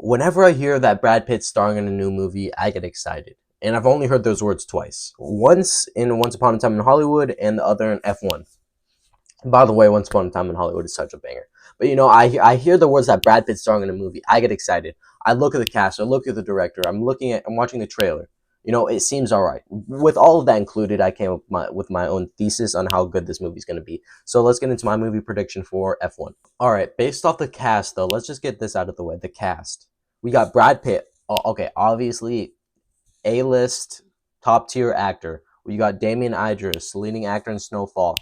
Whenever I hear that Brad Pitt's starring in a new movie, I get excited. And I've only heard those words twice. Once in Once Upon a Time in Hollywood, and the other in F1. By the way, Once Upon a Time in Hollywood is such a banger. But I hear the words that Brad Pitt's starring in a movie, I get excited. I look at the cast, I look at the director, I'm watching the trailer. It seems all right. With all of that included, I came up with my own thesis on how good this movie's going to be. So let's get into my movie prediction for F1. All right, based off the cast, though, let's just get this out of the way. The cast. We got Brad Pitt. Okay, obviously, A-list, top-tier actor. We got Damien Idris, leading actor in Snowfall.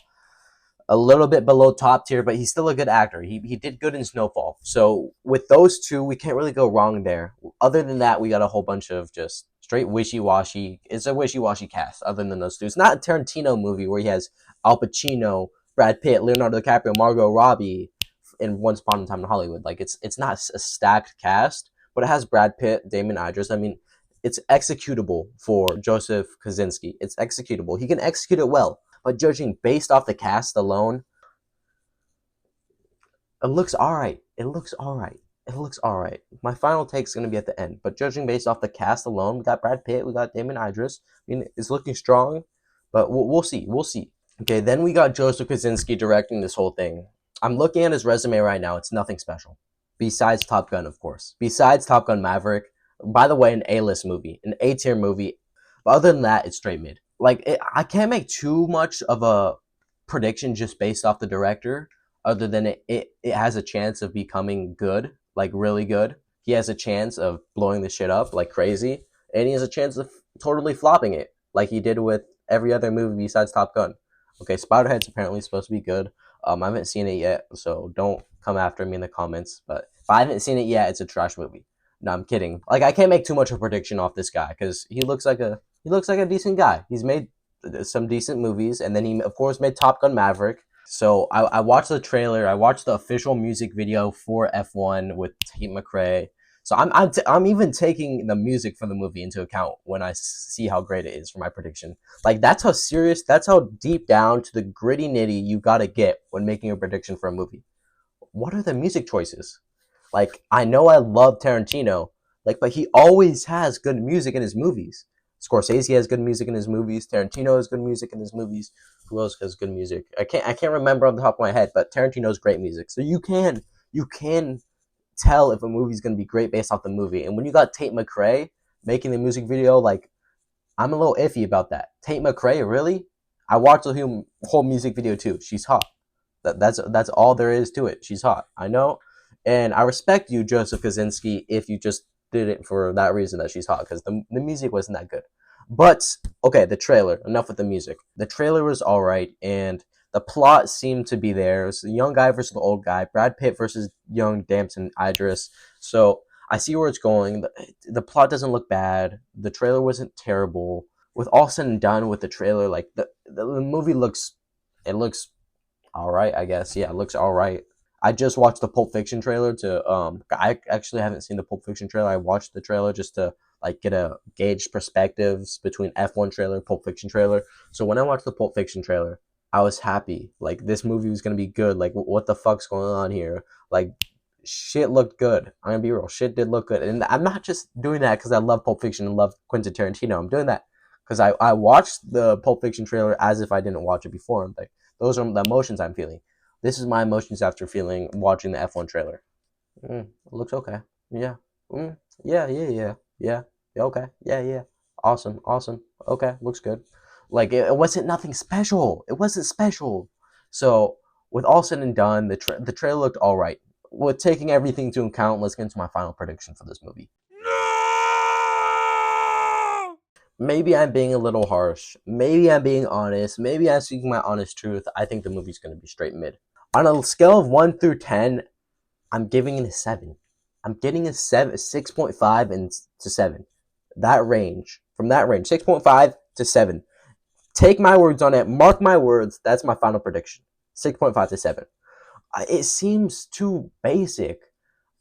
A little bit below top tier, but he's still a good actor. He did good in Snowfall. So with those two, we can't really go wrong there. Other than that, we got a whole bunch of just straight wishy-washy. It's a wishy-washy cast other than those two. It's not a Tarantino movie where he has Al Pacino, Brad Pitt, Leonardo DiCaprio, Margot Robbie in Once Upon a Time in Hollywood. Like it's not a stacked cast, but it has Brad Pitt, Damon Idris. I mean, it's executable for Joseph Kosinski. It's executable. He can execute it well. But judging based off the cast alone, it looks all right. It looks all right. It looks all right. My final take is going to be at the end. But judging based off the cast alone, we got Brad Pitt, we got Damon Idris. I mean, it's looking strong, but we'll see. We'll see. Okay, then we got Joseph Kosinski directing this whole thing. I'm looking at his resume right now. It's nothing special. Besides Top Gun, of course. Besides Top Gun Maverick. By the way, an A-list movie. An A-tier movie. But other than that, it's straight mid. I can't make too much of a prediction just based off the director, other than it has a chance of becoming good, like really good. He has a chance of blowing the shit up like crazy, and he has a chance of totally flopping it, like he did with every other movie besides Top Gun. Okay, Spiderhead's apparently supposed to be good. I haven't seen it yet, so don't come after me in the comments. But if I haven't seen it yet, it's a trash movie. No, I'm kidding. Like I can't make too much of a prediction off this guy because he looks like a decent guy. He's made some decent movies, and then he of course made Top Gun Maverick. So I watched the trailer. I watched the official music video for F1 with Tate McRae. So I'm even taking the music for the movie into account when I see how great it is for my prediction. Like that's how serious, that's how deep down to the gritty nitty you gotta get when making a prediction for a movie. What are the music choices? Like I know I love Tarantino, but he always has good music in his movies. Scorsese has good music in his movies. Tarantino has good music in his movies. Who else has good music? I can't remember on the top of my head, but Tarantino's great music. So you can tell if a movie's gonna be great based off the movie. And when you got Tate McRae making the music video, like I'm a little iffy about that. Tate McRae, really? I watched the whole music video too. She's hot. That's all there is to it. She's hot. I know, and I respect you, Joseph Kosinski, if you just did it for that reason that she's hot because the music wasn't that good. But okay, the trailer. Enough with the music. The trailer was all right, and the plot seemed to be there. It was the young guy versus the old guy. Brad Pitt versus young Damson Idris. So I see where it's going. The plot doesn't look bad. The trailer wasn't terrible. With all said and done with the trailer, like the movie looks all right, I guess. Yeah, it looks all right. I just watched the Pulp Fiction trailer I actually haven't seen the Pulp Fiction trailer. I watched the trailer just to like get a gauge perspectives between F1 trailer and Pulp Fiction trailer. So when I watched the Pulp Fiction trailer, I was happy. Like this movie was gonna be good. Like what the fuck's going on here? Like shit looked good. I'm gonna be real. Shit did look good. And I'm not just doing that because I love Pulp Fiction and love Quentin Tarantino. I'm doing that because I watched the Pulp Fiction trailer as if I didn't watch it before. I'm like, those are the emotions I'm feeling. This is my emotions after feeling watching the F1 trailer. It looks okay. Yeah. Yeah, yeah, yeah. Yeah. Yeah, okay. Yeah, yeah. Awesome. Awesome. Okay. Looks good. Like it wasn't nothing special. It wasn't special. So with all said and done, the trailer looked all right. With taking everything into account, let's get into my final prediction for this movie. Maybe I'm being a little harsh. Maybe I'm being honest. Maybe I'm speaking my honest truth. I think the movie's going to be straight mid. On a scale of 1 through 10, I'm giving it a 7. I'm getting a 7, 6.5 and to 7. That range. From that range, 6.5 to 7. Take my words on it. Mark my words. That's my final prediction. 6.5 to 7. It seems too basic.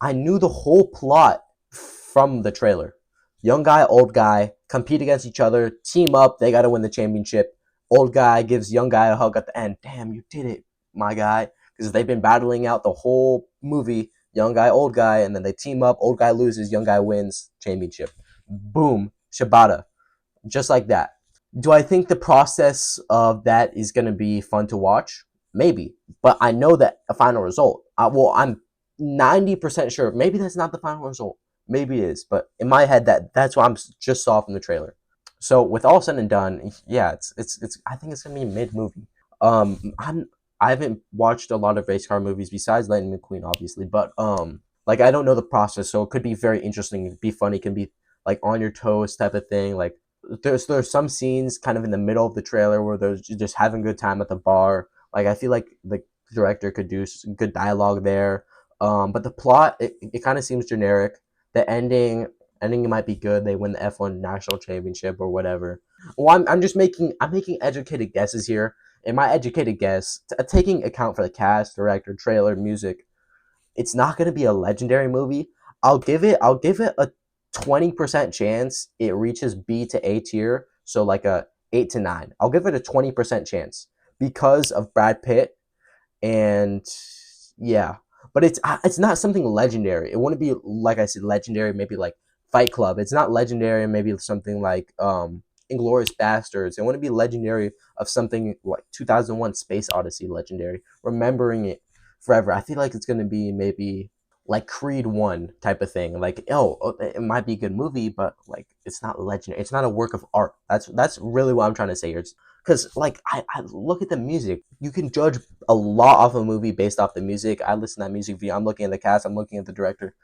I knew the whole plot from the trailer. Young guy, old guy, compete against each other, team up, they gotta win the championship. Old guy gives young guy a hug at the end. Damn, you did it, my guy. Because they've been battling out the whole movie. young guy, old guy, and then they team up. Old guy loses, young guy wins, championship. Boom, Shibata, just like that. Do I think the process of that is going to be fun to watch? Maybe, but I know that a final result. Well, I'm 90% sure. Maybe that's not the final result. Maybe it is, but in my head, that's what I'm just saw from the trailer. So with all said and done, yeah, it's. I think it's gonna be mid movie. I haven't watched a lot of race car movies besides Lightning McQueen, obviously, but like I don't know the process, so it could be very interesting, be funny, can be like on your toes type of thing. Like there's some scenes kind of in the middle of the trailer where they're just having a good time at the bar. Like I feel like the director could do some good dialogue there. But the plot it kind of seems generic. The ending might be good. They win the F1 national championship or whatever. Well, I'm just making educated guesses here. In my educated guess, taking account for the cast, director, trailer, music, it's not going to be a legendary movie. I'll give it a 20% chance it reaches B to A tier, so like a 8 to 9. I'll give it a 20% chance because of Brad Pitt and yeah, but it's not something legendary. It wouldn't be like I said legendary. Maybe like Fight Club. It's not legendary. Maybe something like Inglorious Bastards. It wouldn't be legendary of something like 2001: Space Odyssey legendary. Remembering it forever. I feel like it's gonna be maybe like Creed 1 type of thing. Like it might be a good movie, but like it's not legendary. It's not a work of art. That's really what I'm trying to say here. Because like I look at the music, you can judge a lot off a movie based off the music. I listen to that music video. I'm looking at the cast. I'm looking at the director.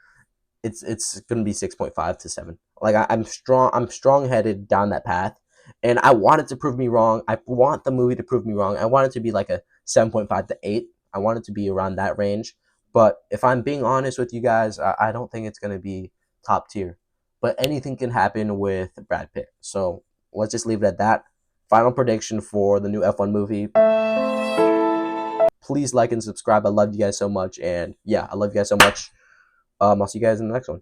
It's gonna be 6.5 to 7. Like I'm strong. I'm strong headed down that path, and I want it to prove me wrong. I want the movie to prove me wrong. I want it to be like a 7.5 to 8. I want it to be around that range. But if I'm being honest with you guys, I don't think it's gonna be top tier. But anything can happen with Brad Pitt. So let's just leave it at that. Final prediction for the new F1 movie. Please like and subscribe. I love you guys so much. And yeah, I love you guys so much. I'll see you guys in the next one.